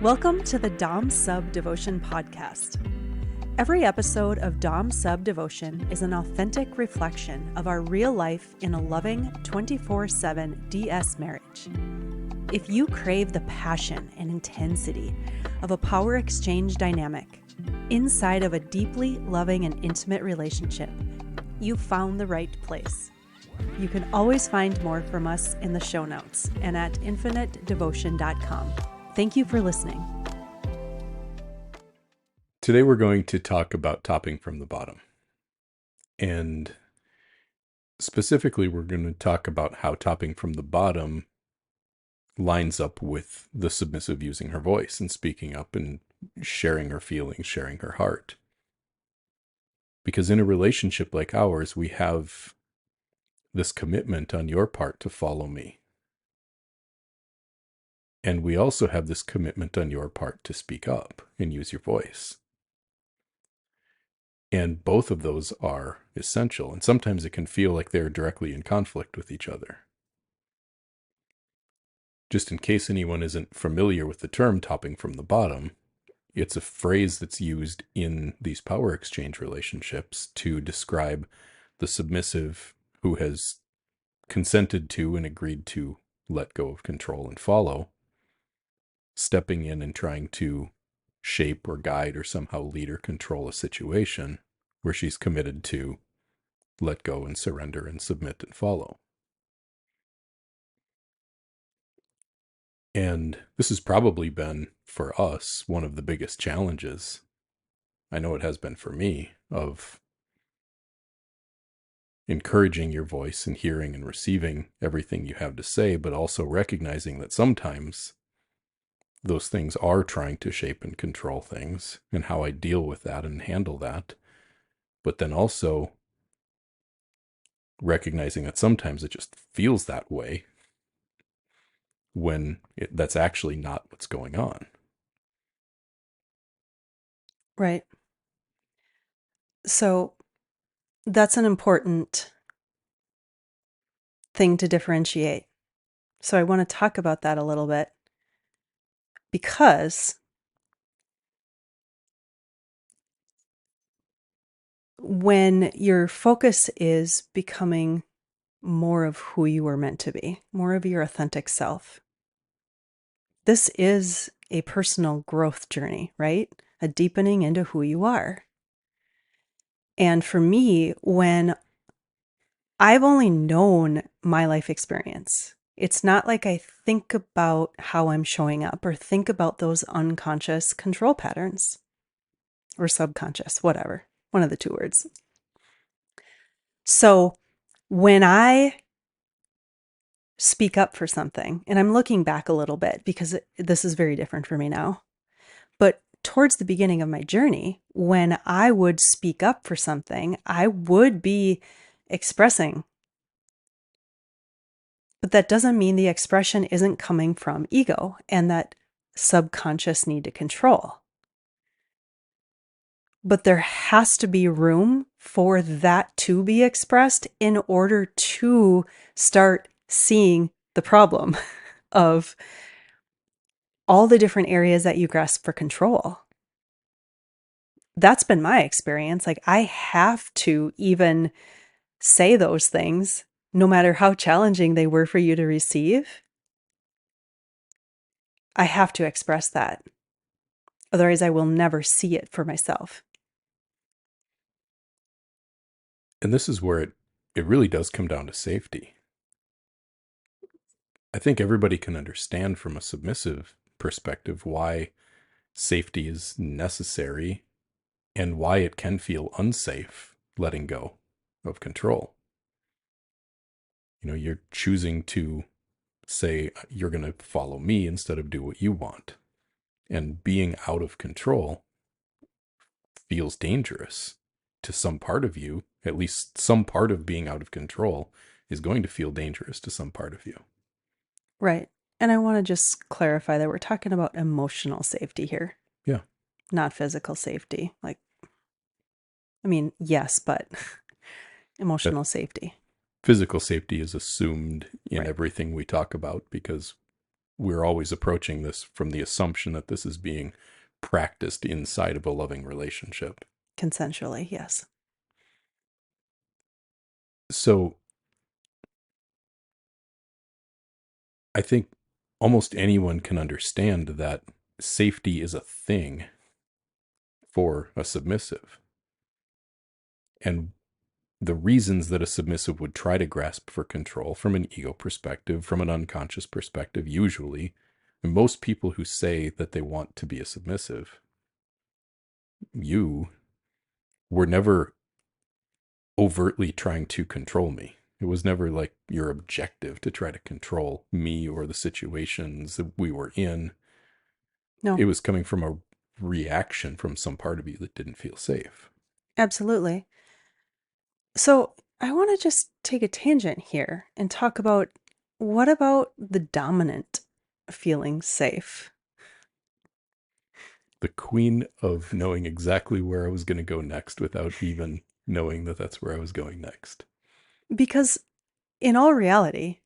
Welcome to the Dom Sub Devotion Podcast. Every episode of Dom Sub Devotion is an authentic reflection of our real life in a loving 24/7 DS marriage. If you crave the passion and intensity of a power exchange dynamic inside of a deeply loving and intimate relationship, you've found the right place. You can always find more from us in the show notes and at infinitedevotion.com. Thank you for listening. Today we're going to talk about topping from the bottom. And specifically, we're going to talk about how topping from the bottom lines up with the submissive using her voice and speaking up and sharing her feelings, sharing her heart. Because in a relationship like ours, we have this commitment on your part to follow me. And we also have this commitment on your part to speak up and use your voice. And both of those are essential. And sometimes it can feel like they're directly in conflict with each other. Just in case anyone isn't familiar with the term topping from the bottom, it's a phrase that's used in these power exchange relationships to describe the submissive who has consented to and agreed to let go of control and follow, stepping in and trying to shape or guide or somehow lead or control a situation where she's committed to let go and surrender and submit and follow. And this has probably been, for us, one of the biggest challenges, I know it has been for me, of encouraging your voice and hearing and receiving everything you have to say, but also recognizing that sometimes those things are trying to shape and control things and how I deal with that and handle that. But then also recognizing that sometimes it just feels that way when that's actually not what's going on. Right. So that's an important thing to differentiate. So I want to talk about that a little bit because when your focus is becoming more of who you were meant to be, more of your authentic self, this is a personal growth journey, right? A deepening into who you are. And for me, when I've only known my life experience, it's not like I think about how I'm showing up or think about those unconscious control patterns or subconscious, whatever, one of the two words. So when I speak up for something, and I'm looking back a little bit because this is very different for me now, but towards the beginning of my journey, when I would speak up for something, I would be expressing. But that doesn't mean the expression isn't coming from ego and that subconscious need to control. But there has to be room for that to be expressed in order to start seeing the problem of all the different areas that you grasp for control. That's been my experience. Like, I have to even say those things, no matter how challenging they were for you to receive. I have to express that. Otherwise, I will never see it for myself. And this is where it really does come down to safety. I think everybody can understand from a submissive perspective why safety is necessary and why it can feel unsafe letting go of control. You know, you're choosing to say you're going to follow me instead of do what you want. And being out of control feels dangerous to some part of you. At least some part of being out of control is going to feel dangerous to some part of you. Right. And I want to just clarify that we're talking about emotional safety here. Yeah. Not physical safety. Like, I mean, yes, but emotional safety. Physical safety is assumed in Right. everything we talk about because we're always approaching this from the assumption that this is being practiced inside of a loving relationship. Consensually, yes. So I think almost anyone can understand that safety is a thing for a submissive. And the reasons that a submissive would try to grasp for control from an ego perspective, from an unconscious perspective, usually, most people who say that they want to be a submissive, you were never overtly trying to control me. It was never like your objective to try to control me or the situations that we were in. No, It was coming from a reaction from some part of you that didn't feel safe. absolutely. So I want to just take a tangent here and talk about what about the dominant feeling safe? The queen of knowing exactly where I was going to go next without even knowing that that's where I was going next. Because in all reality,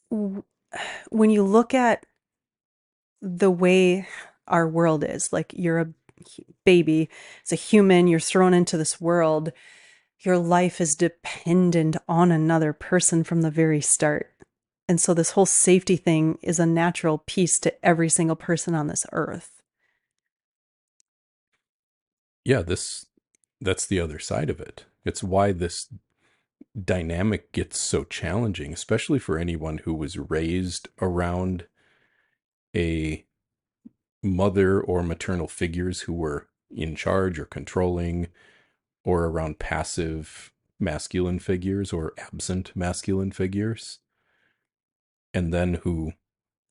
when you look at the way our world is, like you're a baby, it's a human, you're thrown into this world, your life is dependent on another person from the very start. And so this whole safety thing is a natural piece to every single person on this earth. Yeah, that's the other side of it. It's why this dynamic gets so challenging, especially for anyone who was raised around a mother or maternal figures who were in charge or controlling, or around passive masculine figures or absent masculine figures. And then who,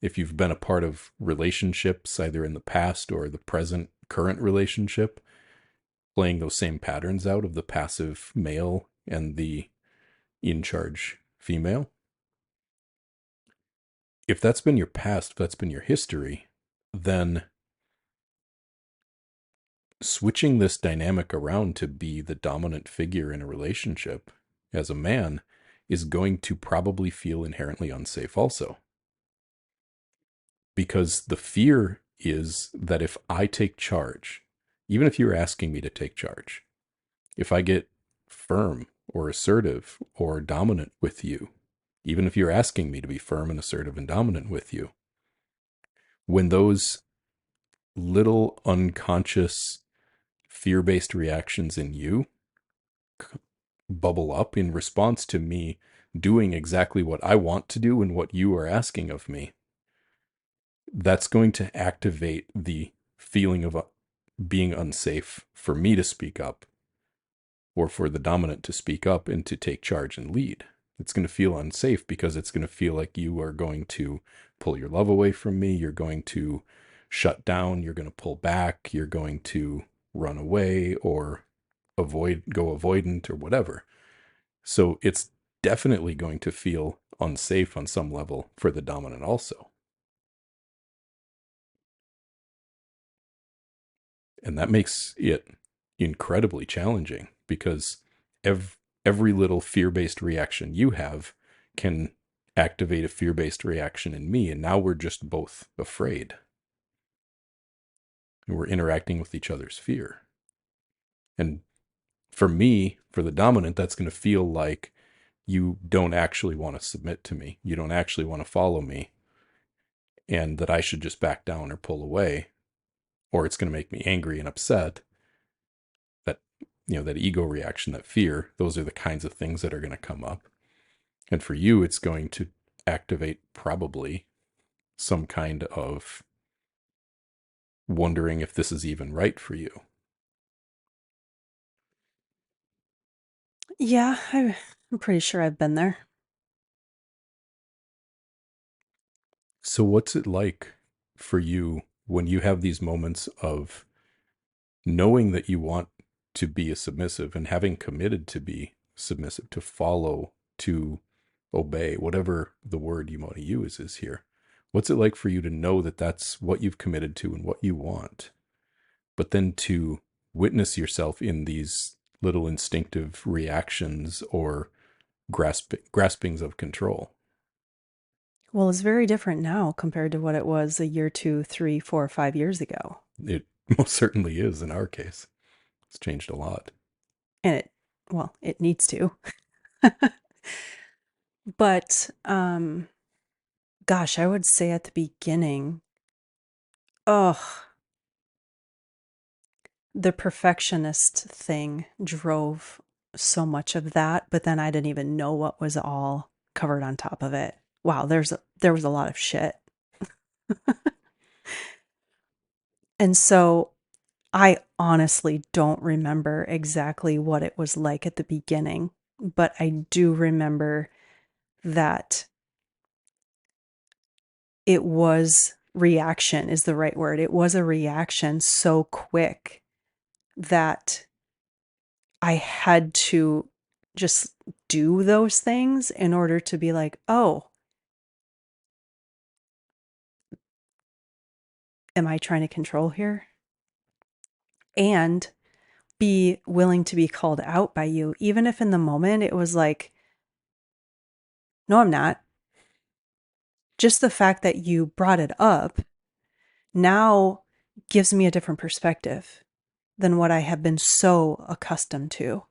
if you've been a part of relationships, either in the past or the present current relationship, playing those same patterns out of the passive male and the in charge female. If that's been your past, if that's been your history, then switching this dynamic around to be the dominant figure in a relationship as a man is going to probably feel inherently unsafe also. Because the fear is that if I take charge, even if you're asking me to take charge, if I get firm or assertive or dominant with you, even if you're asking me to be firm and assertive and dominant with you, when those little unconscious fear-based reactions in you bubble up in response to me doing exactly what I want to do and what you are asking of me, that's going to activate the feeling of being unsafe for me to speak up or for the dominant to speak up and to take charge and lead. It's going to feel unsafe because it's going to feel like you are going to pull your love away from me. You're going to shut down. You're going to pull back. You're going to run away or go avoidant or whatever. So it's definitely going to feel unsafe on some level for the dominant also. And that makes it incredibly challenging because every little fear-based reaction you have can activate a fear-based reaction in me. And now we're just both afraid. And we're interacting with each other's fear. And for me, for the dominant, that's going to feel like you don't actually want to submit to me. You don't actually want to follow me. And that I should just back down or pull away. Or it's going to make me angry and upset. That, that ego reaction, that fear, those are the kinds of things that are going to come up. And for you, it's going to activate probably some kind of wondering if this is even right for you. Yeah, I'm pretty sure I've been there. So what's it like for you when you have these moments of knowing that you want to be a submissive and having committed to be submissive, to follow, to obey, whatever the word you want to use is here? What's it like for you to know that that's what you've committed to and what you want, but then to witness yourself in these little instinctive reactions or graspings of control? Well, it's very different now compared to what it was a year, 2, 3, 4, 5 years ago. It most certainly is in our case. It's changed a lot. And it needs to. But gosh, I would say at the beginning, oh, the perfectionist thing drove so much of that, but then I didn't even know what was all covered on top of it. Wow, there was a lot of shit. And so I honestly don't remember exactly what it was like at the beginning, but I do remember that it was reaction is the right word. It was a reaction so quick that I had to just do those things in order to be like, oh, am I trying to control here? And be willing to be called out by you, even if in the moment it was like, no, I'm not. Just the fact that you brought it up now gives me a different perspective than what I have been so accustomed to.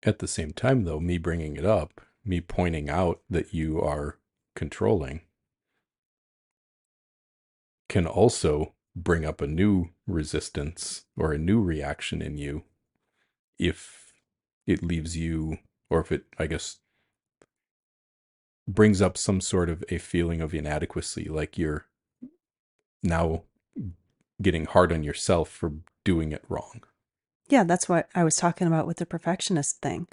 At the same time, though, me bringing it up, me pointing out that you are controlling, can also bring up a new resistance or a new reaction in you if it leaves you, or if it, I guess, brings up some sort of a feeling of inadequacy, like you're now getting hard on yourself for doing it wrong. Yeah, that's what I was talking about with the perfectionist thing.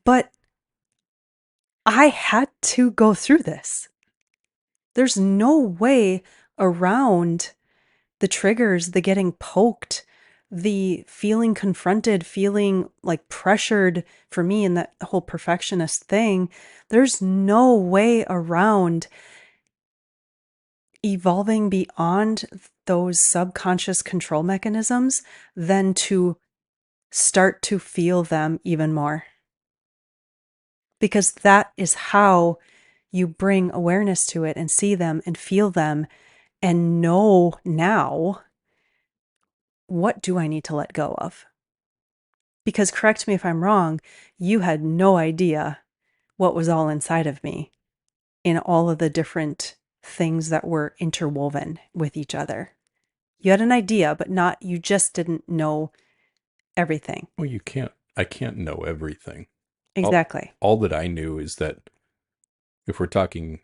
But I had to go through this. There's no way around the triggers, the getting poked, the feeling confronted, feeling like pressured for me in that whole perfectionist thing. There's no way around evolving beyond those subconscious control mechanisms than to start to feel them even more. Because that is how you bring awareness to it and see them and feel them and know now, what do I need to let go of? Because correct me if I'm wrong, you had no idea what was all inside of me in all of the different things that were interwoven with each other. You had an idea, but you just didn't know everything. Well, I can't know everything. All, Exactly. all that I knew is that if we're talking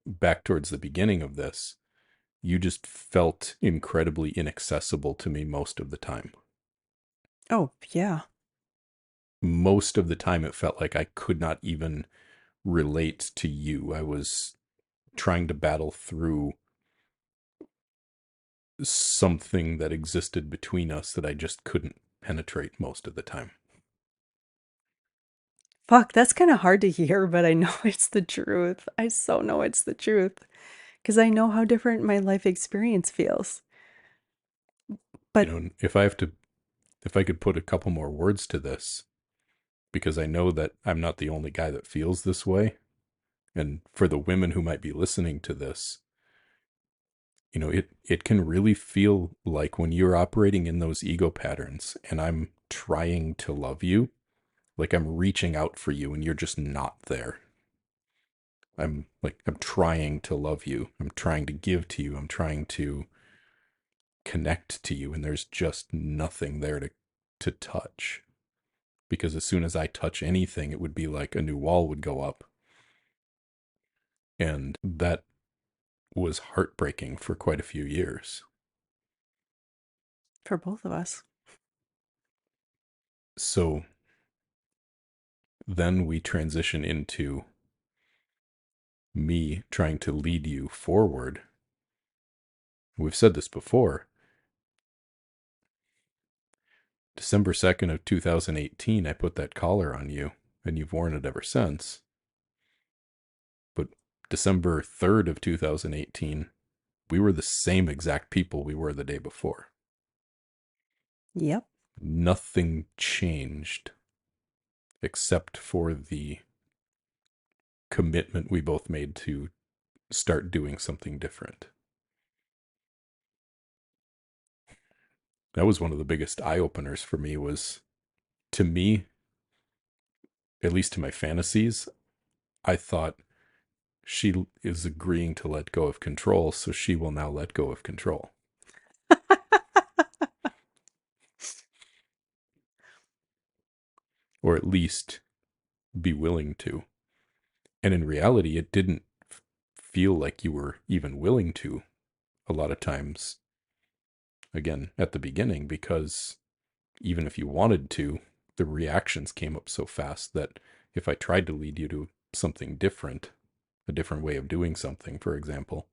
back towards the beginning of this, you just felt incredibly inaccessible to me most of the time. Oh, yeah. Most of the time, it felt like I could not even relate to you. I was trying to battle through something that existed between us that I just couldn't penetrate most of the time. Fuck, that's kind of hard to hear, but I know it's the truth. I so know it's the truth because I know how different my life experience feels. You But know, if I could put a couple more words to this, because I know that I'm not the only guy that feels this way. And for the women who might be listening to this, it can really feel like when you're operating in those ego patterns and I'm trying to love you, like I'm reaching out for you and you're just not there. I'm trying to love you. I'm trying to give to you. I'm trying to connect to you and there's just nothing there to touch. Because as soon as I touch anything, it would be like a new wall would go up. And that was heartbreaking for quite a few years. for both of us, So then we transition into me trying to lead you forward. We've said this before. December 2nd of 2018, I put that collar on you, and you've worn it ever since. But December 3rd of 2018, we were the same exact people we were the day before. yep. Nothing changed except for the commitment we both made to start doing something different. That was one of the biggest eye openers for me. Was, to me, at least to my fantasies, I thought she is agreeing to let go of control, so she will now let go of control. Or at least be willing to. And in reality, it didn't feel like you were even willing to a lot of times, again, at the beginning, because even if you wanted to, the reactions came up so fast that if I tried to lead you to something different, a different way of doing something, for example,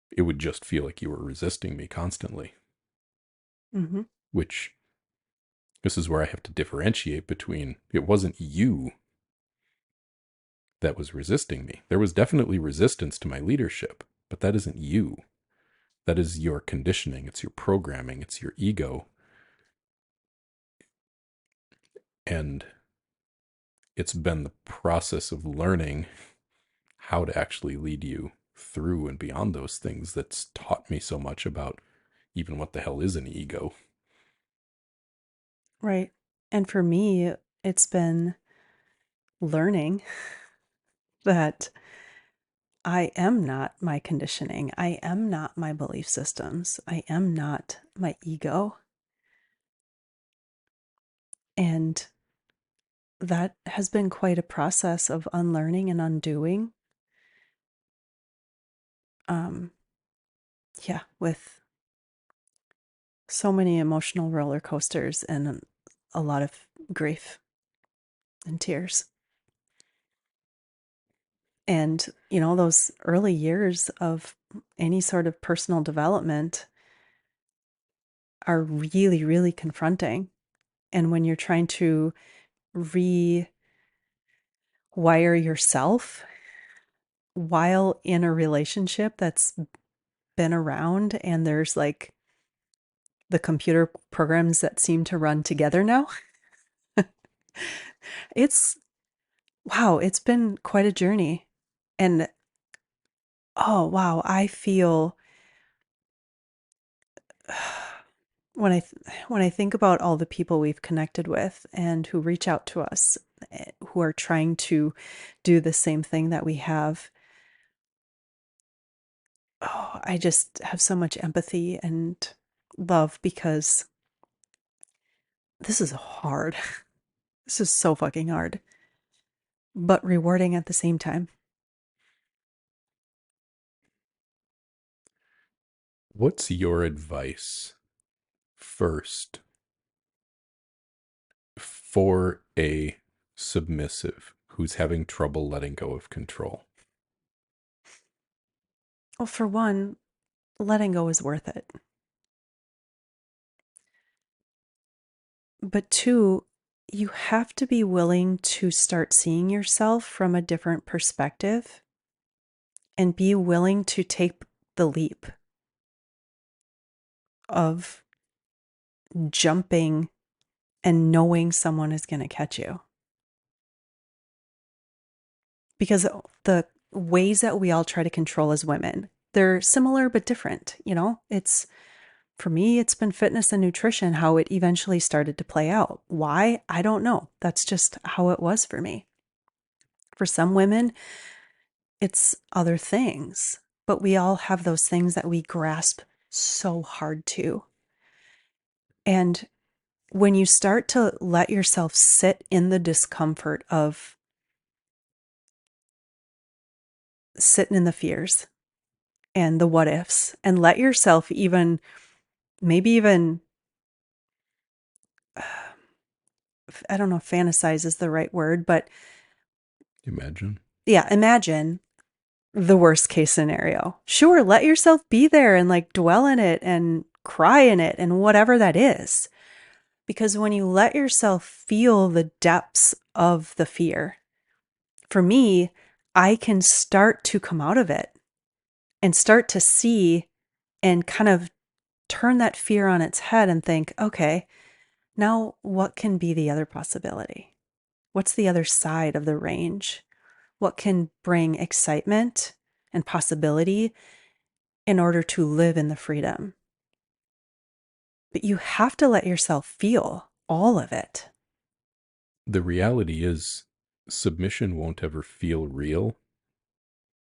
it would just feel like you were resisting me constantly. Mm-hmm. Which, this is where I have to differentiate between, it wasn't you that was resisting me. There was definitely resistance to my leadership, but that isn't you. That is your conditioning. It's your programming. It's your ego. And it's been the process of learning how to actually lead you through and beyond those things that's taught me so much about even what the hell is an ego. Right. And for me, it's been learning that I am not my conditioning. I am not my belief systems. I am not my ego. And that has been quite a process of unlearning and undoing. Um, yeah, with so many emotional roller coasters and a lot of grief and tears. And, those early years of any sort of personal development are really, really confronting. And when you're trying to rewire yourself while in a relationship that's been around and there's like the computer programs that seem to run together now, it's wow, it's been quite a journey. And oh, wow, I feel when I think about all the people we've connected with and who reach out to us, who are trying to do the same thing that we have, oh, I just have so much empathy and love because this is hard. This is so fucking hard, but rewarding at the same time. What's your advice first for a submissive who's having trouble letting go of control? Well, for one, letting go is worth it. But two, you have to be willing to start seeing yourself from a different perspective and be willing to take the leap of jumping and knowing someone is going to catch you. Because the ways that we all try to control as women, they're similar but different. It's for me, it's been fitness and nutrition, how it eventually started to play out. Why? I don't know. That's just how it was for me. For some women, it's other things, but we all have those things that we grasp so hard to. And when you start to let yourself sit in the discomfort of sitting in the fears and the what ifs and let yourself even, maybe even, I don't know if fantasize is the right word, but Imagine. yeah, imagine the worst case scenario. Sure, let yourself be there and like dwell in it and cry in it and whatever that is. Because when you let yourself feel the depths of the fear, for me, I can start to come out of it and start to see and kind of turn that fear on its head and think, okay, now what can be the other possibility? What's the other side of the range? What can bring excitement and possibility in order to live in the freedom? But you have to let yourself feel all of it. The reality is, submission won't ever feel real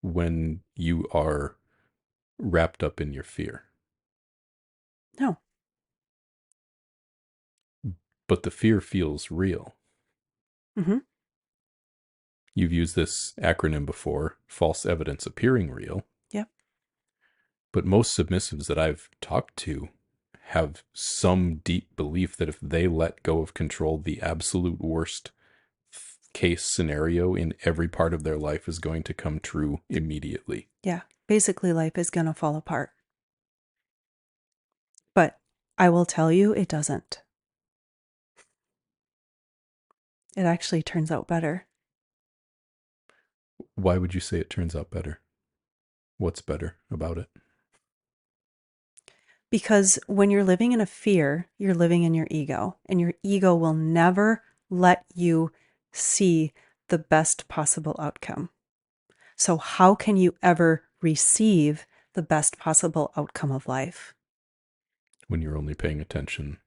when you are wrapped up in your fear. No. But the fear feels real. Mm-hmm. You've used this acronym before, false evidence appearing real. Yep. But most submissives that I've talked to have some deep belief that if they let go of control, the absolute worst case scenario in every part of their life is going to come true immediately. Yeah. Basically, life is going to fall apart. But I will tell you, it doesn't. It actually turns out better. Why would you say it turns out better? What's better about it? Because when you're living in a fear, you're living in your ego, and your ego will never let you see the best possible outcome. So, how can you ever receive the best possible outcome of life? When you're only paying attention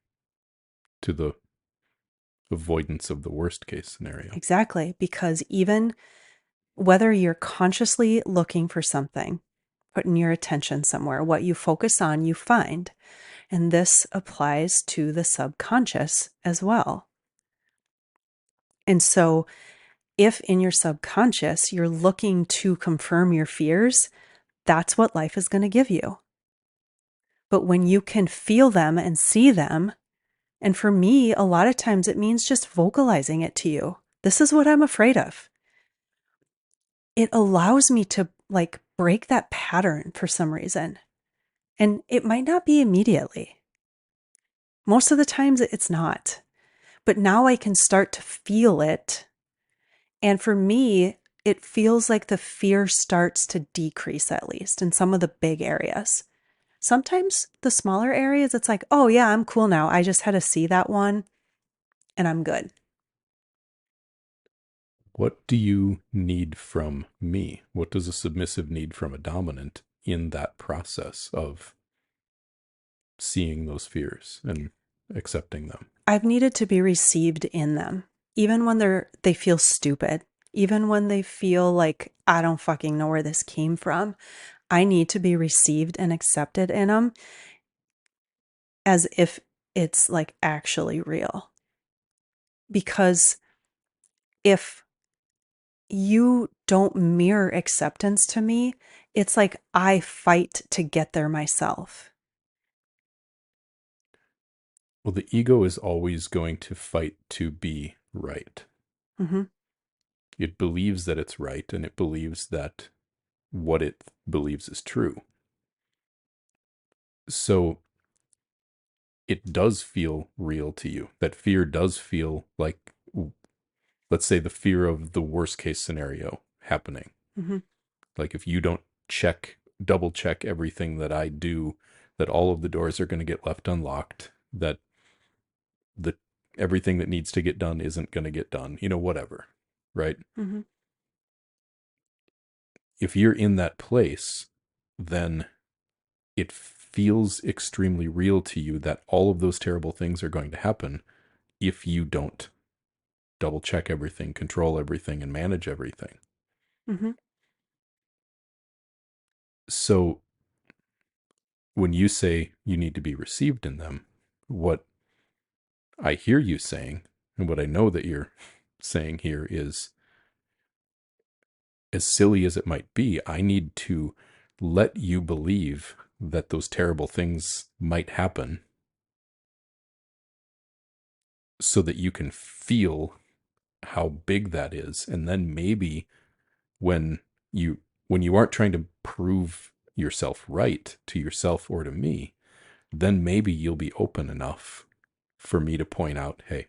to the avoidance of the worst case scenario. Exactly. Because even whether you're consciously looking for something, putting your attention somewhere, what you focus on, you find. And this applies to the subconscious as well. And so, if in your subconscious you're looking to confirm your fears, that's what life is going to give you. But when you can feel them and see them, and for me, a lot of times it means just vocalizing it to you. This is what I'm afraid of. It allows me to like break that pattern for some reason. And it might not be immediately. Most of the times it's not. But now I can start to feel it. And for me, it feels like the fear starts to decrease, at least in some of the big areas. Sometimes the smaller areas, it's like, oh yeah, I'm cool now. I just had to see that one and I'm good. What do you need from me? What does a submissive need from a dominant in that process of seeing those fears and accepting them? I've needed to be received in them, even when they feel stupid, even when they feel like I don't fucking know where this came from. I need to be received and accepted in them as if it's like actually real. Because if you don't mirror acceptance to me, it's like I fight to get there myself. Well, the ego is always going to fight to be right. Mm-hmm. It believes that it's right, and it believes that what it believes is true. So it does feel real to you. That fear does feel like, let's say, the fear of the worst case scenario happening. Mm-hmm. Like if you don't double check everything that I do, that all of the doors are going to get left unlocked, that the everything that needs to get done isn't going to get done, whatever, right? Mm-hmm. If you're in that place, then it feels extremely real to you that all of those terrible things are going to happen if you don't double check everything, control everything, and manage everything. Mm-hmm. So when you say you need to be received in them, what I hear you saying, and what I know that you're saying here is, as silly as it might be, I need to let you believe that those terrible things might happen so that you can feel how big that is. And then maybe when you when you aren't trying to prove yourself right to yourself or to me, then maybe you'll be open enough for me to point out, hey,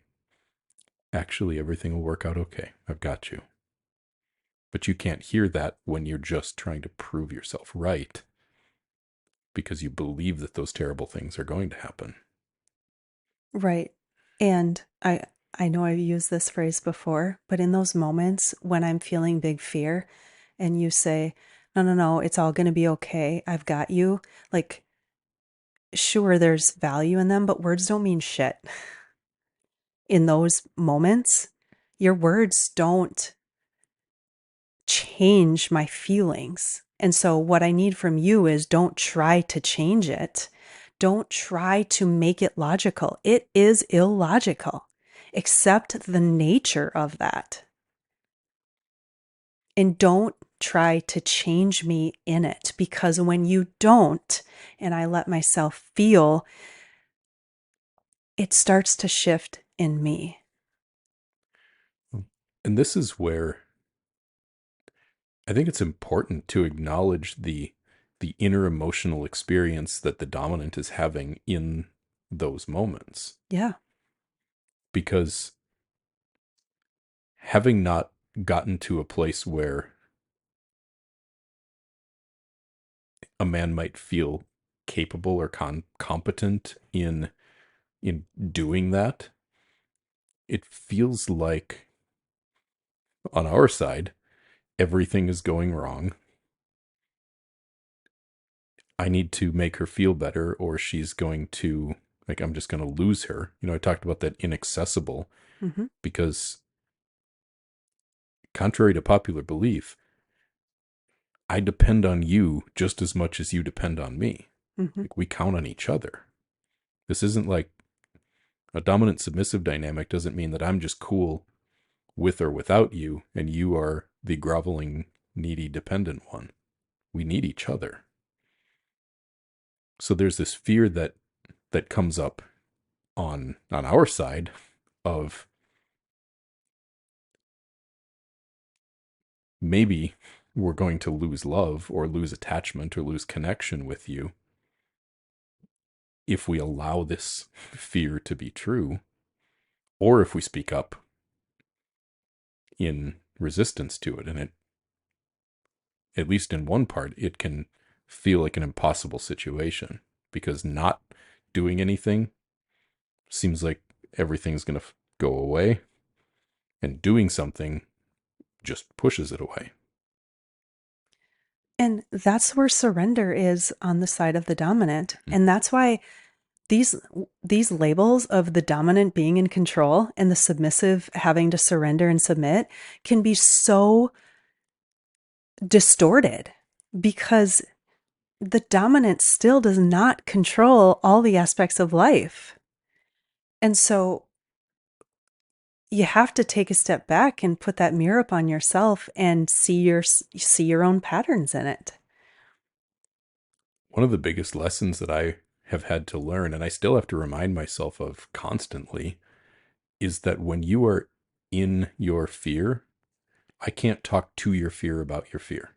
actually everything will work out okay. I've got you. But you can't hear that when you're just trying to prove yourself right because you believe that those terrible things are going to happen. Right. And I know I've used this phrase before, but in those moments when I'm feeling big fear and you say, no, no, no, it's all going to be okay. I've got you. Like, sure, there's value in them, but words don't mean shit. In those moments, your words don't change my feelings. And so, what I need from you is don't try to change it. Don't try to make it logical. It is illogical. Accept the nature of that. And don't try to change me in it, because when you don't, and I let myself feel, it starts to shift in me. And this is where I think it's important to acknowledge the inner emotional experience that the dominant is having in those moments. Yeah. Because having not gotten to a place where a man might feel capable or competent in doing that, it feels like on our side everything is going wrong. I need to make her feel better, or she's going to, like, I'm just going to lose her. I talked about that inaccessible Mm-hmm. because, contrary to popular belief, I depend on you just as much as you depend on me. Mm-hmm. Like, we count on each other. This isn't like a dominant submissive dynamic doesn't mean that I'm just cool with or without you and you are the groveling, needy, dependent one. We need each other. So there's this fear that comes up on our side of maybe we're going to lose love or lose attachment or lose connection with you if we allow this fear to be true, or if we speak up in resistance to it. And it, at least in one part, it can feel like an impossible situation because not doing anything seems like everything's going to go away, and doing something just pushes it away. And that's where surrender is on the side of the dominant. Mm. And that's why these these labels of the dominant being in control and the submissive having to surrender and submit can be so distorted, because the dominant still does not control all the aspects of life. And so you have to take a step back and put that mirror up on yourself and see your own patterns in it. One of the biggest lessons that I have had to learn, and I still have to remind myself of constantly, is that when you are in your fear, I can't talk to your fear about your fear.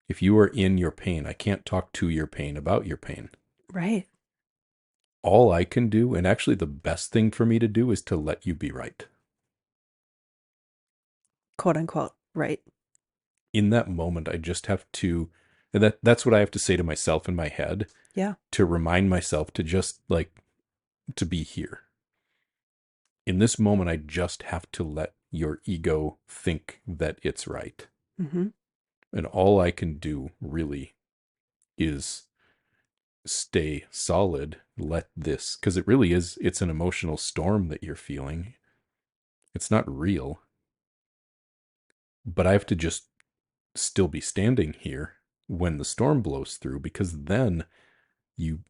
If you are in your pain, I can't talk to your pain about your pain. Right. All I can do, and actually the best thing for me to do, is to let you be right. Quote unquote. Right. In that moment, I just have to, and that's what I have to say to myself in my head, Yeah. to remind myself to just like, to be here. In this moment, I just have to let your ego think that it's right. Mm-hmm. And all I can do really is stay solid, let this, because it really is, it's an emotional storm that you're feeling. It's not real, but I have to just still be standing here when the storm blows through, because then you,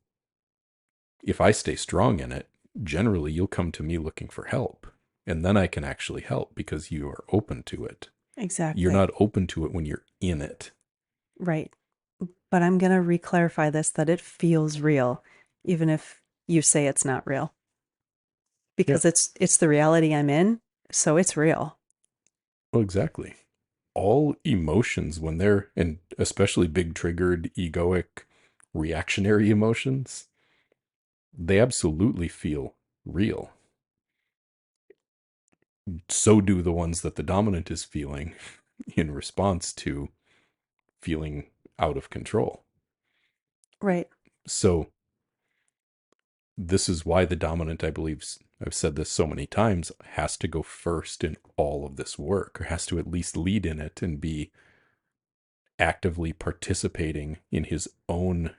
if I stay strong in it, generally you'll come to me looking for help. And then I can actually help because you are open to it. You're Exactly. not open to it when you're in it. Right. But I'm going to re-clarify this, that it feels real, even if you say it's not real, Yeah. because it's the reality I'm in, so it's real. Well, exactly. All emotions, when they're, and especially big triggered, egoic, reactionary emotions, they absolutely feel real. So do the ones that the dominant is feeling in response to feeling out of control. Right. So this is why the dominant, I believe, I've said this so many times, has to go first in all of this work, or has to at least lead in it and be actively participating in his own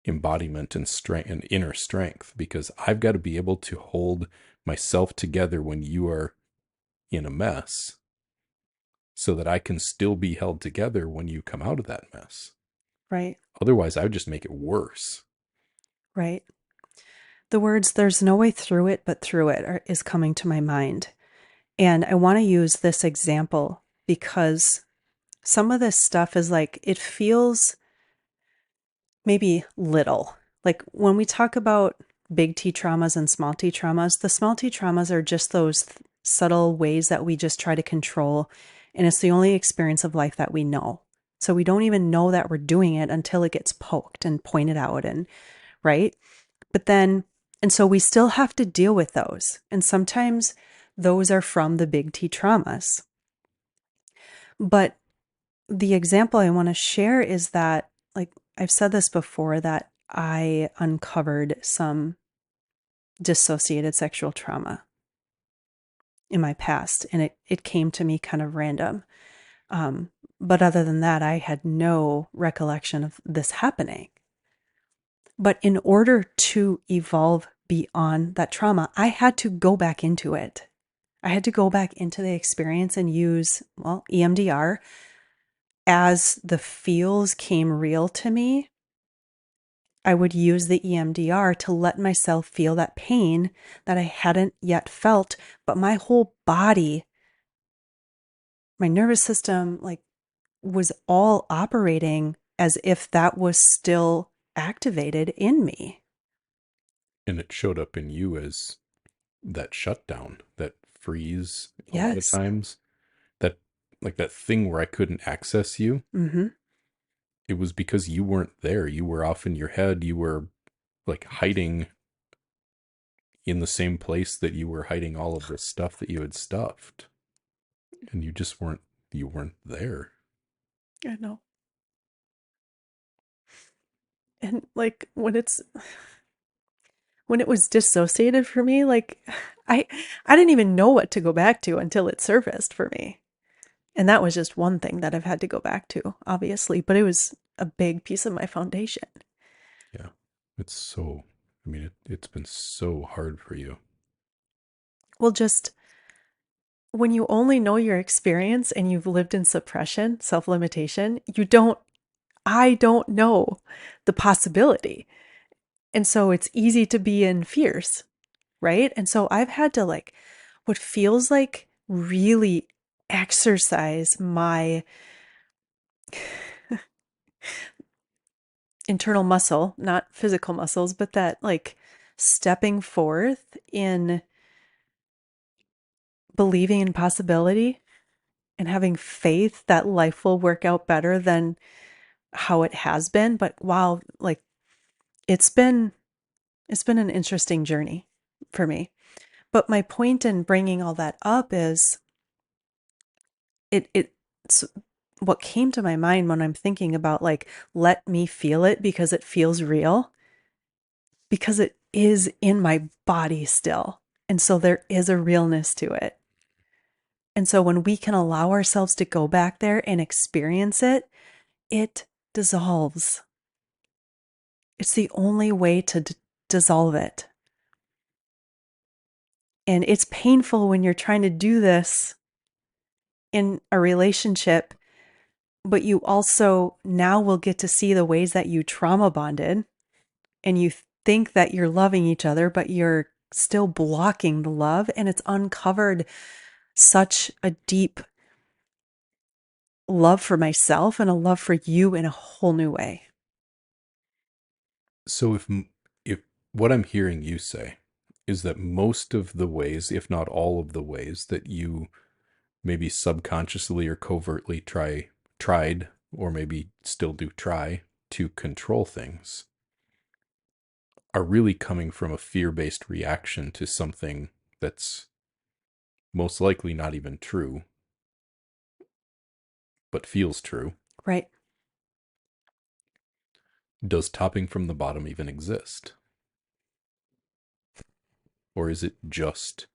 embodiment and strength and inner strength, because I've got to be able to hold myself together when you are in a mess so that I can still be held together when you come out of that mess. Right. Otherwise, I would just make it worse. Right. The words, there's no way through it but through it, is coming to my mind. And I want to use this example because some of this stuff is like, it feels maybe little. Like when we talk about big T traumas and small T traumas, the small T traumas are just those subtle ways that we just try to control. And it's the only experience of life that we know. So we don't even know that we're doing it until it gets poked and pointed out and right. But then, and so we still have to deal with those. And sometimes those are from the big T traumas. But the example I want to share is that, like I've said this before, that I uncovered some dissociated sexual trauma in my past, and it came to me kind of random. But other than that, I had no recollection of this happening. But in order to evolve beyond that trauma, I had to go back into it. I had to go back into the experience and use, well, EMDR. As the feels came real to me, I would use the EMDR to let myself feel that pain that I hadn't yet felt, but my whole body, my nervous system, like was all operating as if that was still activated in me. And it showed up in you as that shutdown, that freeze a lot of Yes. times, that like that thing where I couldn't access you. Mm-hmm. It was because you weren't there. You were off in your head. You were like hiding in the same place that you were hiding all of this stuff that you had stuffed. And you weren't there. I know. And like when it was dissociated for me, like I I didn't even know what to go back to until it surfaced for me. And that was just one thing that I've had to go back to, obviously, but it was a big piece of my foundation. Yeah. It's so, I mean, it's been so hard for you. Well, just when you only know your experience and you've lived in suppression, self-limitation, I don't know the possibility. And so it's easy to be in fears, right? And so I've had to like what feels like really exercise my internal muscle, not physical muscles, but that like stepping forth in believing in possibility and having faith that life will work out better than how it has been. But wow, like it's been it's been an interesting journey for me. But my point in bringing all that up is it's what came to my mind when I'm thinking about like let me feel it because it feels real, because it is in my body still. And so there is a realness to it. And so when we can allow ourselves to go back there and experience it, it dissolves. It's the only way to dissolve it. And it's painful when you're trying to do this in a relationship, but you also now will get to see the ways that you trauma bonded and you think that you're loving each other, but you're still blocking the love. And it's uncovered such a deep love for myself and a love for you in a whole new way. So if what I'm hearing you say is that most of the ways, if not all of the ways that you maybe subconsciously or covertly tried or maybe still do try to control things are really coming from a fear-based reaction to something that's most likely not even true but feels true. Right. Does topping from the bottom even exist? Or is it just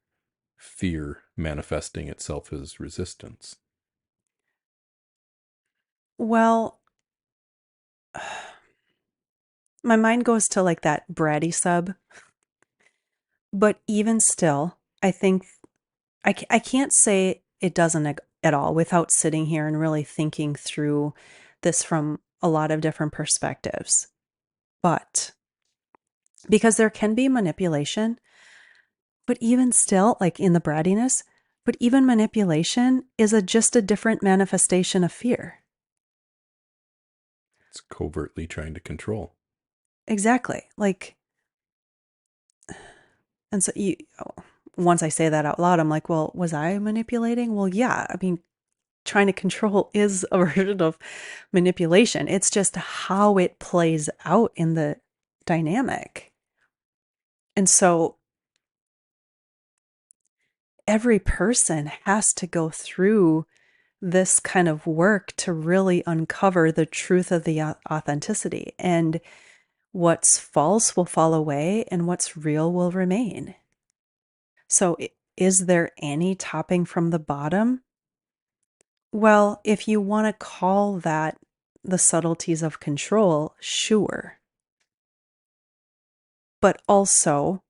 fear manifesting itself as resistance? Well, my mind goes to like that bratty sub, but even still, I think I can't say it doesn't at all without sitting here and really thinking through this from a lot of different perspectives. But because there can be manipulation, but even still, like in the brattiness, but even manipulation is just a different manifestation of fear. It's covertly trying to control. Exactly. Like, and so once I say that out loud, I'm like, well, was I manipulating? Well, yeah. I mean, trying to control is a version of manipulation. It's just how it plays out in the dynamic. And so every person has to go through this kind of work to really uncover the truth of the authenticity. And what's false will fall away and what's real will remain. So, is there any topping from the bottom? Well, if you want to call that the subtleties of control, sure. But also,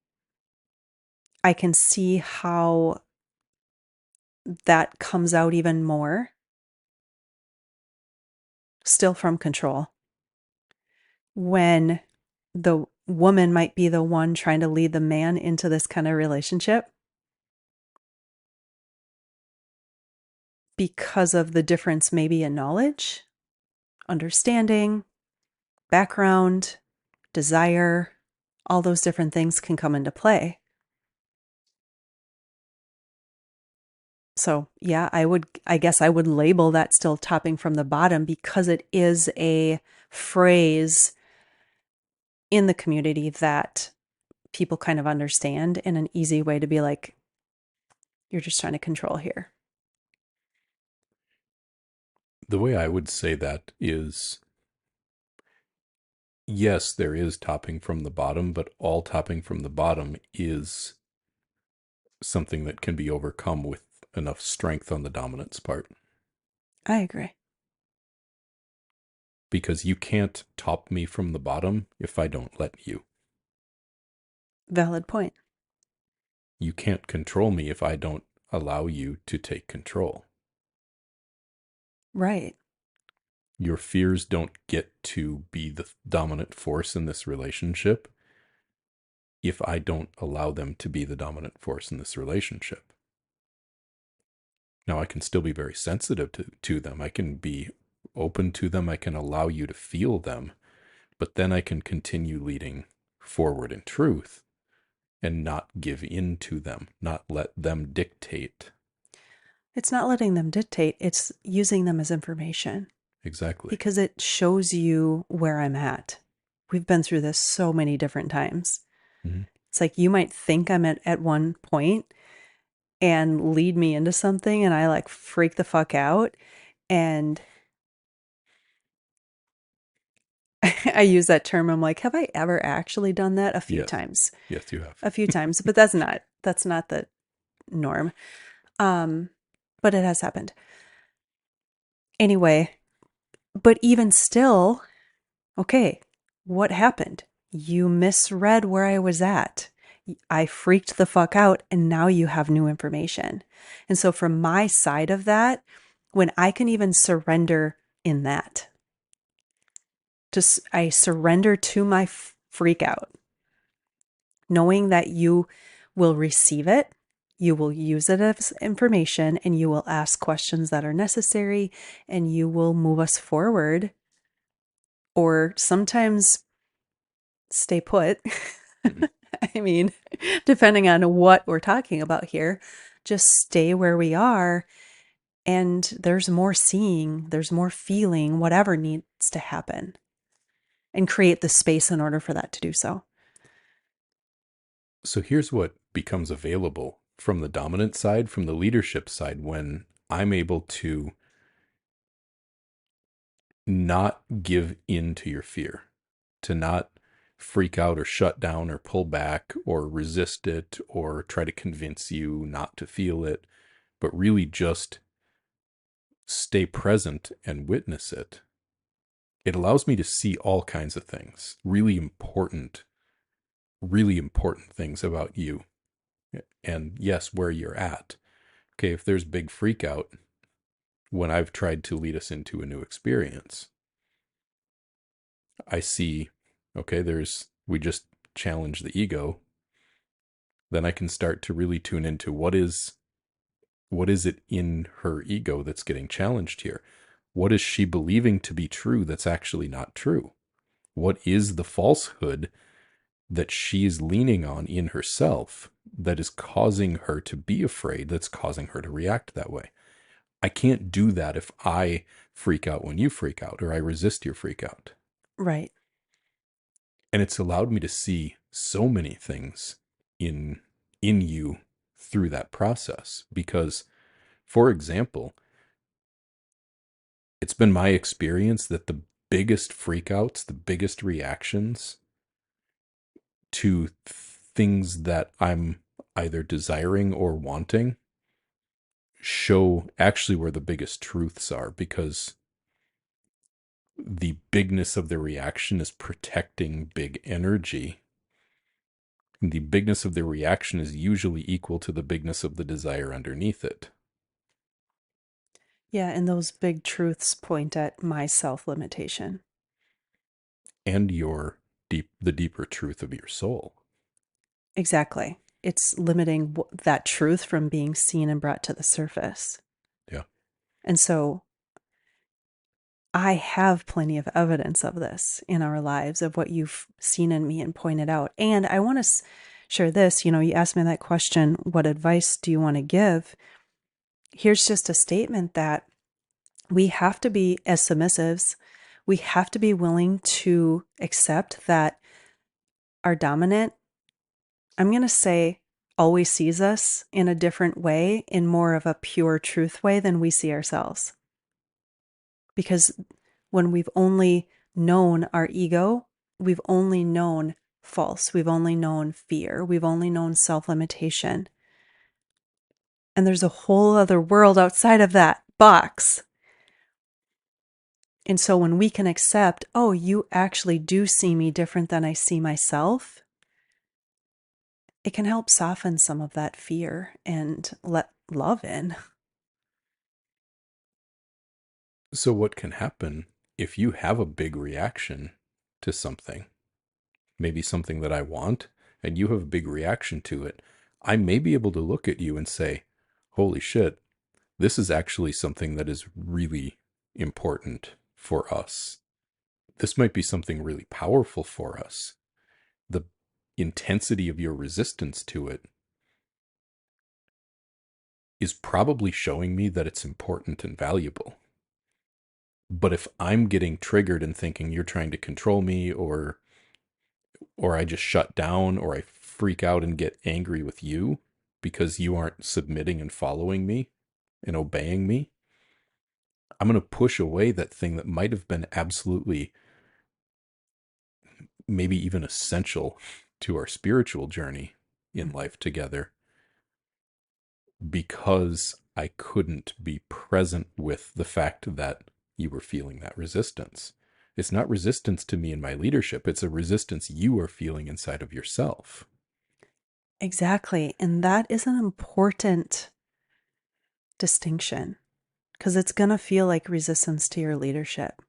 I can see how that comes out even more still from control when the woman might be the one trying to lead the man into this kind of relationship because of the difference, maybe in knowledge, understanding, background, desire, all those different things can come into play. So, yeah, I guess I would label that still topping from the bottom because it is a phrase in the community that people kind of understand in an easy way to be like, you're just trying to control here. The way I would say that is yes, there is topping from the bottom, but all topping from the bottom is something that can be overcome with enough strength on the dominant's part. I agree. Because you can't top me from the bottom if I don't let you. Valid point. You can't control me if I don't allow you to take control. Right. Your fears don't get to be the dominant force in this relationship if I don't allow them to be the dominant force in this relationship. Now, I can still be very sensitive to them. I can be open to them. I can allow you to feel them, but then I can continue leading forward in truth and not give in to them, not let them dictate. It's not letting them dictate, it's using them as information Exactly. because it shows you where I'm at. We've been through this so many different times. Mm-hmm. It's like you might think I'm at one point and lead me into something and I like freak the fuck out. And I use that term. I'm like, have I ever actually done that? A few Yes. times. Yes, you have. A few times, but that's not the norm. Um, but it has happened. Anyway, but even still, okay, what happened? You misread where I was at. I freaked the fuck out, and now you have new information. And so, from my side of that, when I can even surrender in that, just I surrender to my freak out, knowing that you will receive it, you will use it as information, and you will ask questions that are necessary, and you will move us forward, or sometimes stay put. Mm-hmm. I mean, depending on what we're talking about here, just stay where we are. And there's more seeing, there's more feeling, whatever needs to happen, and create the space in order for that to do so. So here's what becomes available from the dominant side, from the leadership side, when I'm able to not give in to your fear, to not freak out or shut down or pull back or resist it or try to convince you not to feel it, but really just stay present and witness it. It allows me to see all kinds of things, really important things about you. And yes, where you're at. Okay, if there's big freak out when I've tried to lead us into a new experience, I see, okay, we just challenge the ego. Then I can start to really tune into what is it in her ego that's getting challenged here? What is she believing to be true that's actually not true? What is the falsehood that she's leaning on in herself that is causing her to be afraid, that's causing her to react that way? I can't do that if I freak out when you freak out or I resist your freak out. Right. And it's allowed me to see so many things in you through that process because, for example, it's been my experience that the biggest freakouts, the biggest reactions to things that I'm either desiring or wanting show actually where the biggest truths are, because the bigness of the reaction is protecting big energy. And the bigness of the reaction is usually equal to the bigness of the desire underneath it. Yeah, and those big truths point at my self-limitation. And the deeper truth of your soul. Exactly. It's limiting that truth from being seen and brought to the surface. Yeah. And so I have plenty of evidence of this in our lives, of what you've seen in me and pointed out. And I want to share this. You asked me that question, what advice do you want to give? Here's just a statement that we have to be, as submissives, we have to be willing to accept that our dominant, I'm going to say, always sees us in a different way, in more of a pure truth way than we see ourselves. Because when we've only known our ego, we've only known false, we've only known fear, we've only known self-limitation. And there's a whole other world outside of that box. And so when we can accept, oh, you actually do see me different than I see myself, it can help soften some of that fear and let love in. So what can happen if you have a big reaction to something, maybe something that I want, and you have a big reaction to it? I may be able to look at you and say, holy shit, this is actually something that is really important for us. This might be something really powerful for us. The intensity of your resistance to it is probably showing me that it's important and valuable. But if I'm getting triggered and thinking you're trying to control me, or I just shut down, or I freak out and get angry with you because you aren't submitting and following me and obeying me, I'm going to push away that thing that might have been absolutely, maybe even essential to our spiritual journey in life together, because I couldn't be present with the fact that you were feeling that resistance. It's not resistance to me and my leadership. It's a resistance you are feeling inside of yourself. Exactly. And that is an important distinction, because it's going to feel like resistance to your leadership.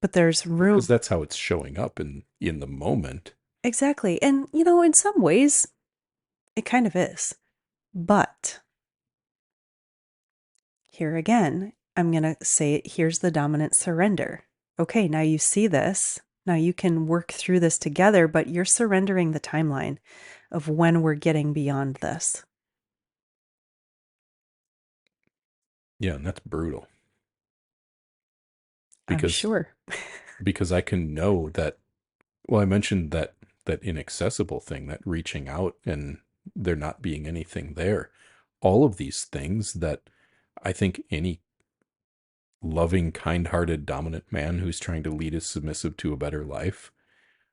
But there's Because room. that's how it's showing up in the moment. Exactly. And, in some ways, it kind of is. But here again, I'm going to say, here's the dominant surrender. Okay, now you see this. Now you can work through this together, but you're surrendering the timeline of when we're getting beyond this. Yeah, and that's brutal. I'm Because sure. I can know that, well, I mentioned that inaccessible thing, that reaching out and there not being anything there. All of these things that I think any loving, kind-hearted, dominant man who's trying to lead his submissive to a better life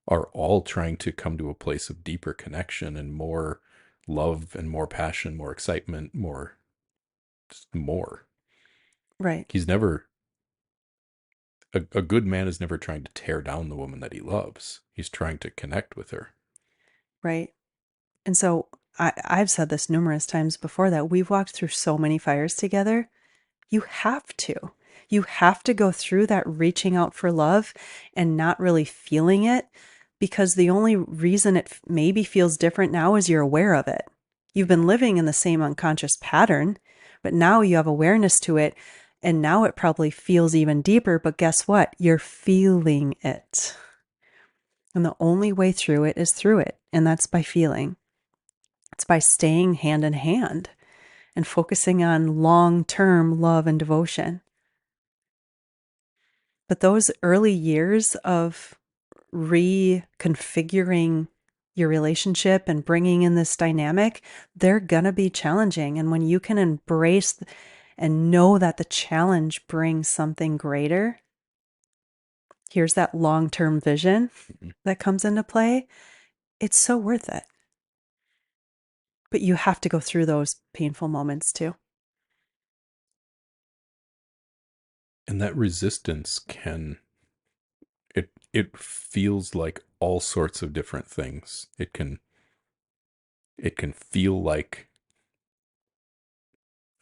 are all trying to come to a place of deeper connection and more love and more passion, more excitement, just more. Right. He's never, a good man is never trying to tear down the woman that he loves. He's trying to connect with her. Right. And so I've said this numerous times before that we've walked through so many fires together. You have to. You have to go through that reaching out for love and not really feeling it, because the only reason it maybe feels different now is you're aware of it. You've been living in the same unconscious pattern, but now you have awareness to it. And now it probably feels even deeper. But guess what? You're feeling it. And the only way through it is through it. And that's by feeling. It's by staying hand in hand and focusing on long-term love and devotion. But those early years of reconfiguring your relationship and bringing in this dynamic, they're going to be challenging. And when you can embrace and know that the challenge brings something greater, here's that long-term vision Mhm. that comes into play, it's so worth it. But you have to go through those painful moments too. And that resistance it feels like all sorts of different things. It can feel like,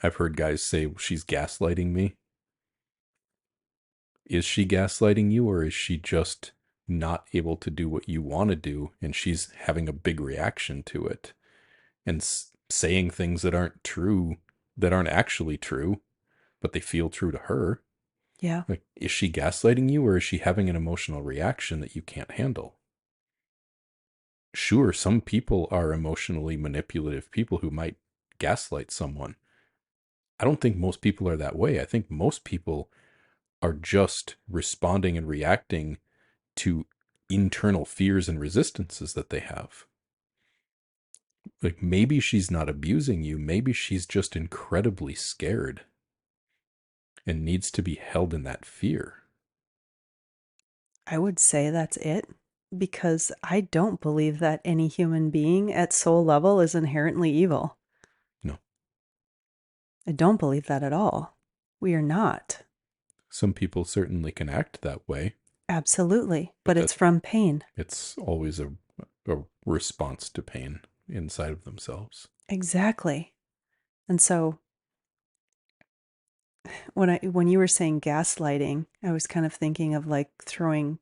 I've heard guys say, she's gaslighting me. Is she gaslighting you, or is she just not able to do what you want to do and she's having a big reaction to it and saying things that aren't true, that aren't actually true, but they feel true to her? Yeah, Like, is she gaslighting you, or is she having an emotional reaction that you can't handle? Sure, some people are emotionally manipulative people who might gaslight someone. I don't think most people are that way. I think most people are just responding and reacting to internal fears and resistances that they have. Like, maybe she's not abusing you. Maybe she's just incredibly scared and needs to be held in that fear. I would say that's it, because I don't believe that any human being at soul level is inherently evil. No, I don't believe that at all. We are not. some people certainly can act that way, Absolutely. but But that it's from pain. it's always a response to pain inside of themselves. Exactly. And so when you were saying gaslighting, I was kind of thinking of like throwing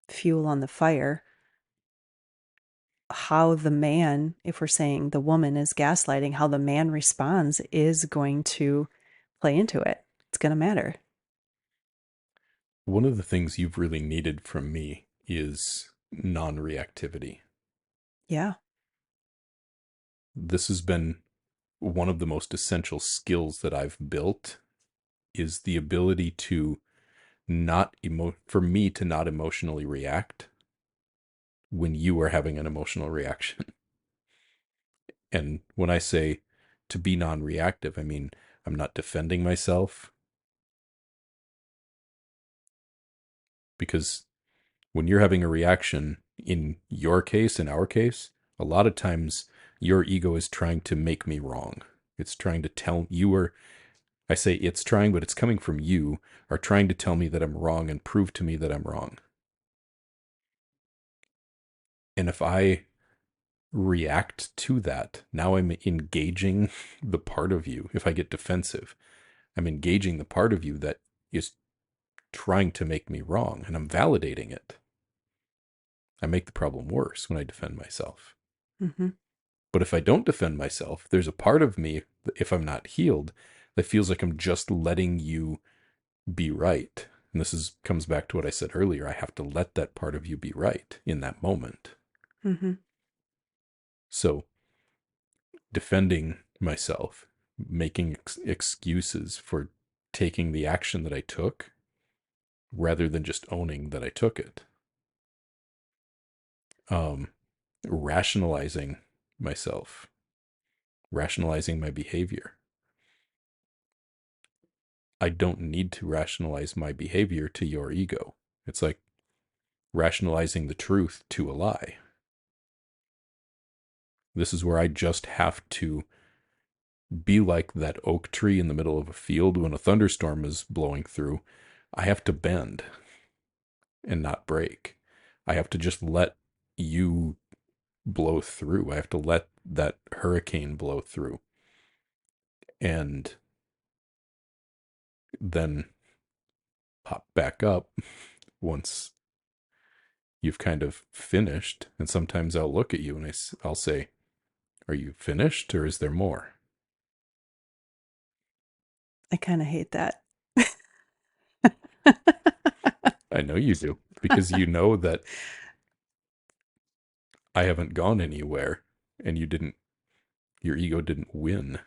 fuel on the fire. How the man, if we're saying the woman is gaslighting, how the man responds is going to play into it. It's going to matter. One of the things you've really needed from me is non-reactivity. Yeah. This has been one of the most essential skills that I've built, is the ability to for me to not emotionally react when you are having an emotional reaction. And when I say to be non-reactive, I mean, I'm not defending myself, because when you're having a reaction, in your case, in our case, a lot of times your ego is trying to make me wrong. It's trying to tell you, or I say it's trying, but it's coming from you, are trying to tell me that I'm wrong and prove to me that I'm wrong. And if I react to that, now I'm engaging the part of you. If I get defensive, I'm engaging the part of you that is trying to make me wrong, and I'm validating it. I make the problem worse when I defend myself. Mm-hmm. But if I don't defend myself, there's a part of me, if I'm not healed, that feels like I'm just letting you be right. And comes back to what I said earlier. I have to let that part of you be right in that moment. Mm-hmm. So defending myself, making excuses for taking the action that I took, rather than just owning that I took it. Um, Rationalizing myself, rationalizing my behavior. I don't need to rationalize my behavior to your ego. It's like, rationalizing the truth to a lie. This is where I just have to be like that oak tree in the middle of a field when a thunderstorm is blowing through. I have to bend and not break. I have to just let you blow through. I have to let that hurricane blow through. And then pop back up once you've kind of finished. And sometimes I'll look at you and I'll say, "Are you finished or is there more?" I kind of hate that. I know you do, because you know that I haven't gone anywhere and your ego didn't win.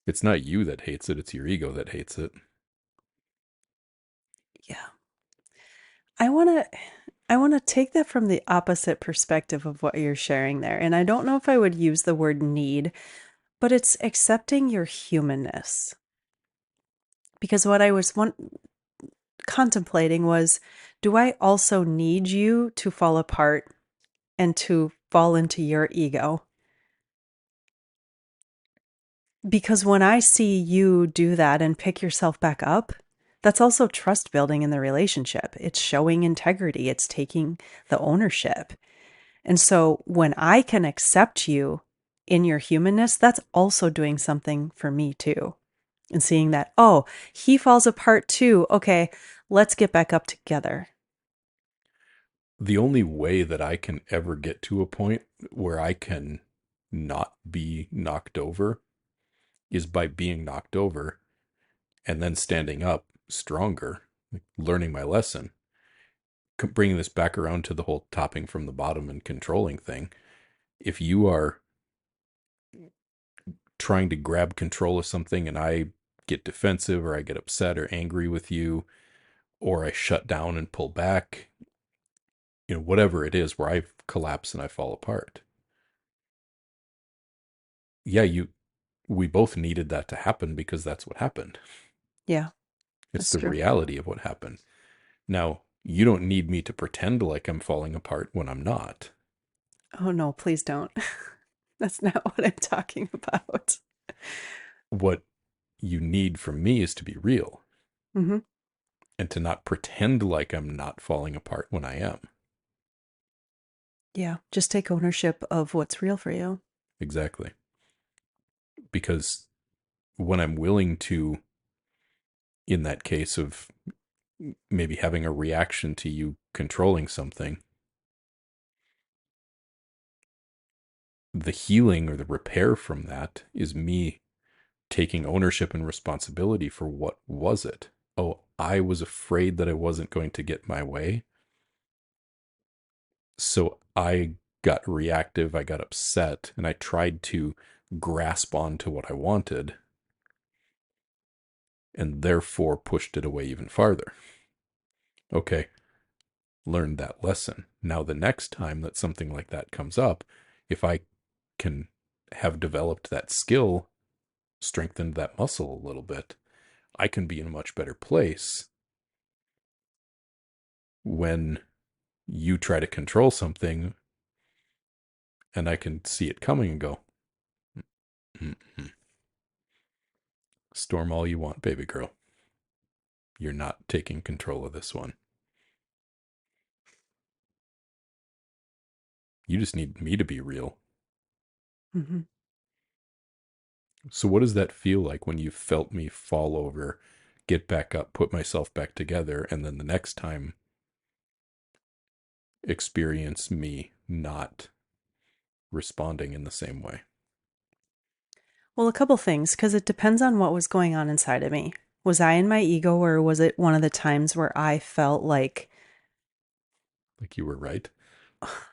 It's not you that hates it, it's your ego that hates it. Yeah. I want to take that from the opposite perspective of what you're sharing there. And I don't know if I would use the word need, but it's accepting your humanness. Because what I was contemplating was, do I also need you to fall apart and to fall into your ego? Because when I see you do that and pick yourself back up, that's also trust building in the relationship. It's showing integrity, it's taking the ownership. And so when I can accept you in your humanness, that's also doing something for me too. And seeing that, oh, he falls apart too. Okay, let's get back up together. The only way that I can ever get to a point where I can not be knocked over is by being knocked over and then standing up stronger, like learning my lesson. Bringing this back around to the whole topping from the bottom and controlling thing. If you are trying to grab control of something and I get defensive or I get upset or angry with you, or I shut down and pull back, whatever it is where I collapse and I fall apart. Yeah, we both needed that to happen because that's what happened. Yeah, It's that's the true. reality of what happened. Now, you don't need me to pretend like I'm falling apart when I'm not. Oh no, please don't. That's not what I'm talking about. What you need from me is to be real Hmm. and to not pretend like I'm not falling apart when I am. Yeah, just take ownership of what's real for you. Exactly. Because when I'm willing to, in that case of maybe having a reaction to you controlling something, the healing or the repair from that is me taking ownership and responsibility for what was it. Oh, I was afraid that I wasn't going to get my way. So I got reactive, I got upset, and I tried to grasp onto what I wanted and therefore pushed it away even farther. Okay, learned that lesson. Now, the next time that something like that comes up, if I can have developed that skill, strengthened that muscle a little bit, I can be in a much better place when you try to control something and I can see it coming and go, "Mm-mm. Storm all you want, baby girl. You're not taking control of this one. You just need me to be real." Hmm. So, what does that feel like when you felt me fall over, get back up, put myself back together, and then the next time experience me not responding in the same way? Well, a couple things, because it depends on what was going on inside of me. Was I in my ego, or was it one of the times where I felt like, Like you were right?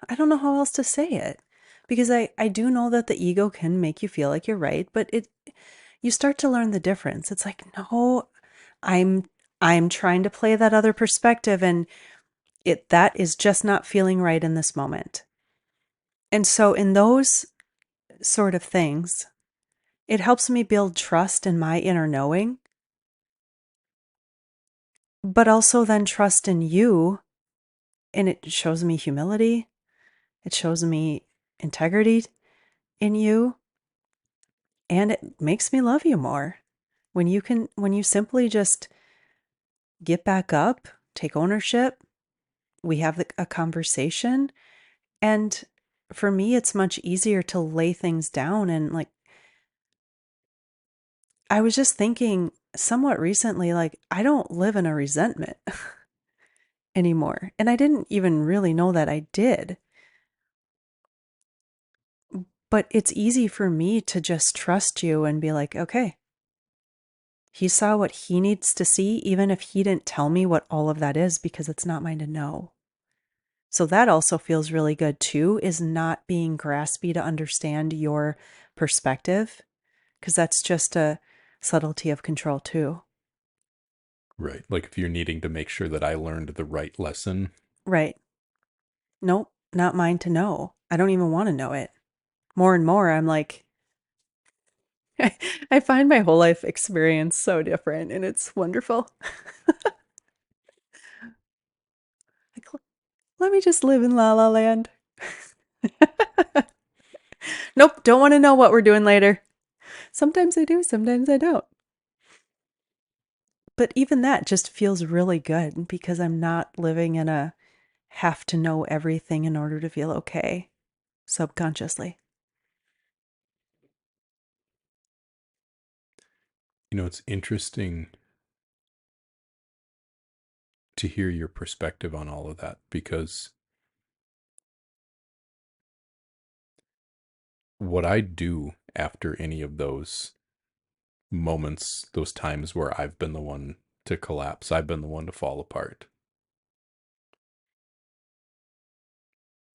I don't know how else to say it? Because I do know that the ego can make you feel like you're right, but you start to learn the difference. It's like, no, I'm I'm trying to play that other perspective, and that is just not feeling right in this moment. And so in those sort of things, it helps me build trust in my inner knowing, but also then trust in you And it shows me humility. It shows me integrity in you. And it makes me love you more. When you simply just get back up, take ownership, we have a conversation. And for me, it's much easier to lay things down. And like, I was just thinking somewhat recently, like, I don't live in a resentment anymore. And I didn't even really know that I did. But it's easy for me to just trust you and be like, okay, he saw what he needs to see, even if he didn't tell me what all of that is, because it's not mine to know. So that also feels really good too, is not being graspy to understand your perspective, because that's just a subtlety of control too. Right. Like if you're needing to make sure that I learned the right lesson. Right. Nope, not mine to know. I don't even want to know it. More and more, I'm like, I find my whole life experience so different and it's wonderful. Like, let me just live in La La Land. Nope, don't want to know what we're doing later. Sometimes I do, sometimes I don't. But even that just feels really good because I'm not living in a have to know everything in order to feel okay subconsciously. It's interesting to hear your perspective on all of that because what I do after any of those moments, those times where I've been the one to collapse, I've been the one to fall apart,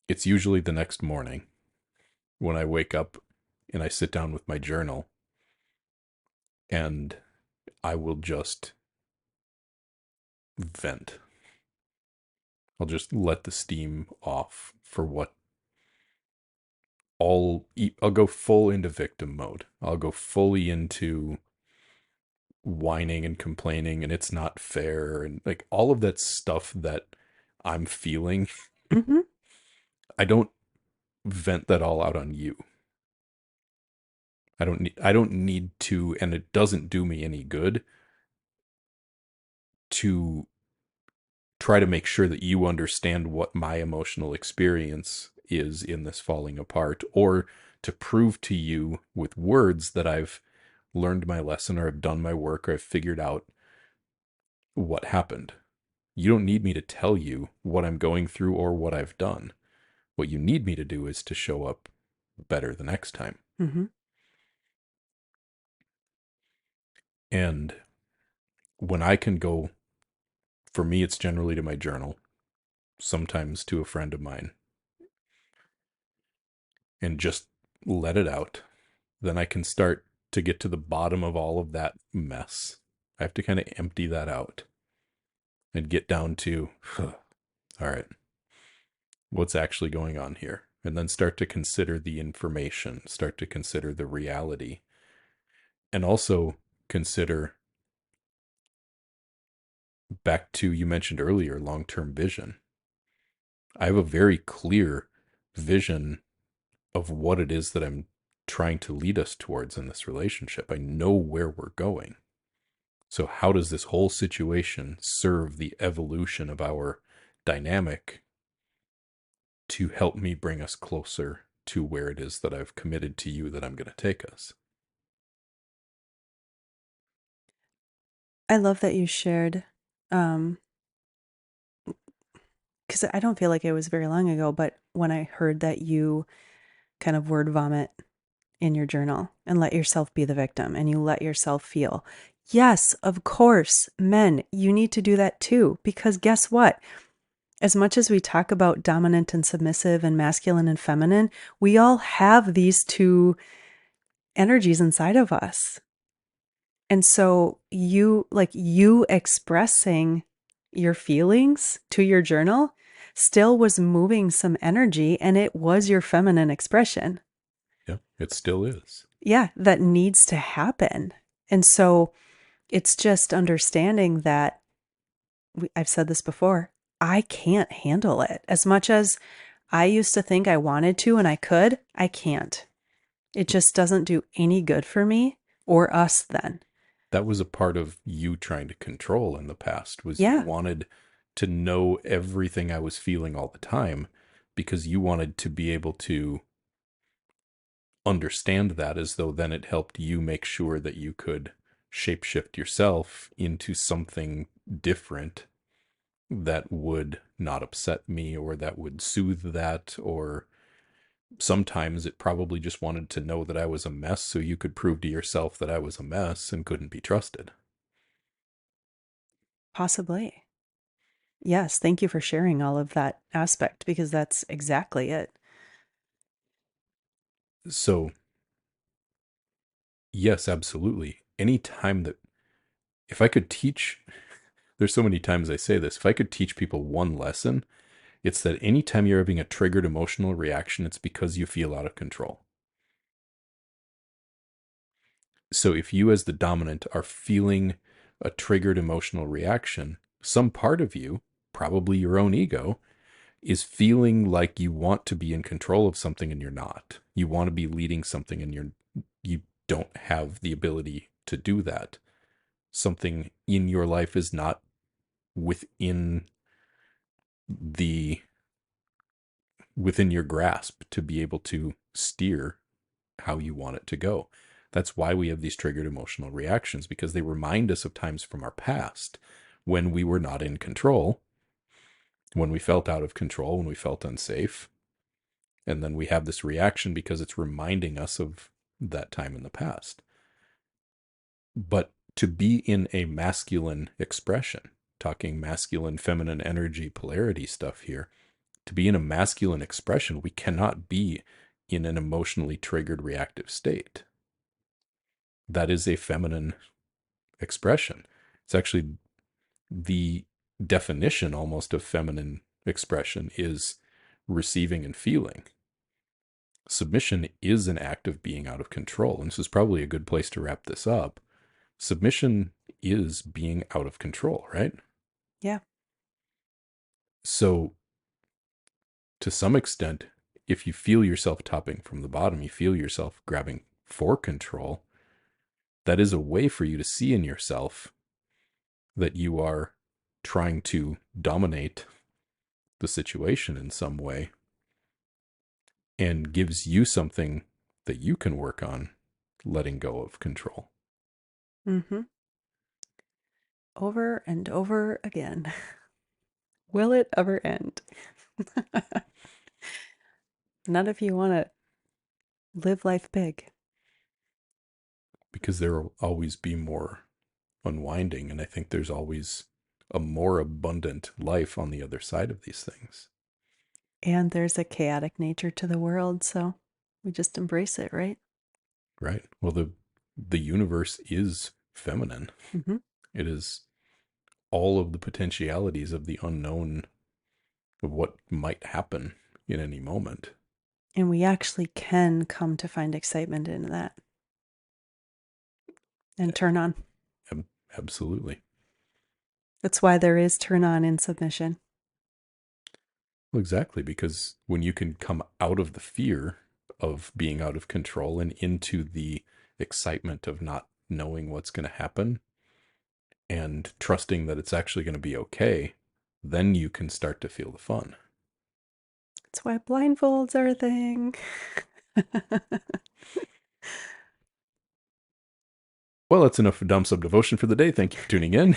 it's usually the next morning when I wake up and I sit down with my journal and I will just vent. I'll just let the steam off for what I'll go full into victim mode. I'll go fully into whining and complaining and it's not fair and like all of that stuff that I'm feeling. Mm-hmm. I don't vent that all out on you. I don't need to, and it doesn't do me any good to try to make sure that you understand what my emotional experience is in this falling apart, or to prove to you with words that I've learned my lesson or I've done my work or I've figured out what happened. You don't need me to tell you what I'm going through or what I've done. What you need me to do is to show up better the next time. Mm-hmm. And when I can go, for me, it's generally to my journal, sometimes to a friend of mine, and just let it out. Then I can start to get to the bottom of all of that mess. I have to kind of empty that out and get down to, all right, what's actually going on here? And then start to consider the information, start to consider the reality, and also consider back to you mentioned earlier long-term vision. I have a very clear vision of what it is that I'm trying to lead us towards in this relationship. I know where we're going. So how does this whole situation serve the evolution of our dynamic to help me bring us closer to where it is that I've committed to you that I'm going to take us? I love that you shared, because I don't feel like it was very long ago, but when I heard that you kind of word vomit in your journal and let yourself be the victim and you let yourself feel, yes, of course, men, you need to do that too, because guess what? As much as we talk about dominant and submissive and masculine and feminine, we all have these two energies inside of us. And so you expressing your feelings to your journal still was moving some energy and it was your feminine expression. Yeah, it still is. Yeah, that needs to happen. And so it's just understanding that I've said this before. I can't handle it. As much as I used to think I wanted to and I could, I can't. It just doesn't do any good for me or us then. That was a part of you trying to control in the past, was you Yeah, wanted to know everything I was feeling all the time because you wanted to be able to understand that, as though then it helped you make sure that you could shapeshift yourself into something different that would not upset me, or that would soothe that. Or sometimes it probably just wanted to know that I was a mess so you could prove to yourself that I was a mess and couldn't be trusted. possibly. Yes, thank you for sharing all of that aspect because that's exactly it. So, yes, absolutely. Any time that, if I could teach, there's so many times I say this, if I could teach people one lesson, it's that anytime you're having a triggered emotional reaction, it's because you feel out of control. So if you, as the dominant, are feeling a triggered emotional reaction, some part of you, probably your own ego, is feeling like you want to be in control of something and you're not. You want to be leading something and you don't have the ability to do that. Something in your life is not within the within your grasp to be able to steer how you want it to go. That's why we have these triggered emotional reactions, because they remind us of times from our past when we were not in control, when we felt out of control, when we felt unsafe. And then we have this reaction because it's reminding us of that time in the past. But to be in a masculine expression, talking masculine, feminine energy, polarity stuff here, to be in a masculine expression, we cannot be in an emotionally triggered reactive state. That is a feminine expression. It's actually the definition almost of feminine expression is receiving and feeling. Submission is an act of being out of control. And this is probably a good place to wrap this up. Submission is being out of control, right? Yeah. So, to some extent, if you feel yourself topping from the bottom, you feel yourself grabbing for control, that is a way for you to see in yourself that you are trying to dominate the situation in some way, and gives you something that you can work on letting go of control. Mm-hmm. Over and over again. Will it ever end? Not if you want to live life big. Because there will always be more unwinding, and I think there's always a more abundant life on the other side of these things. And there's a chaotic nature to the world, so we just embrace it, right? Right. Well, the universe is feminine. Mm-hmm. It is all of the potentialities of the unknown, of what might happen in any moment. And we actually can come to find excitement in that and turn on. Absolutely. That's why there is turn on in submission. Well, exactly, because when you can come out of the fear of being out of control and into the excitement of not knowing what's going to happen and trusting that it's actually going to be okay, then you can start to feel the fun. That's why blindfolds are a thing. Well, that's enough for Dumb Sub Devotion for the day. Thank you for tuning in.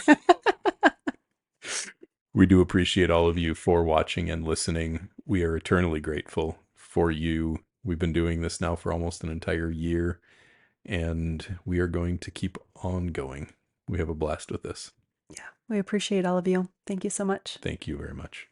We do appreciate all of you for watching and listening. We are eternally grateful for you. We've been doing this now for almost an entire year, and we are going to keep on going. We have a blast with this. Yeah, we appreciate all of you. Thank you so much. Thank you very much.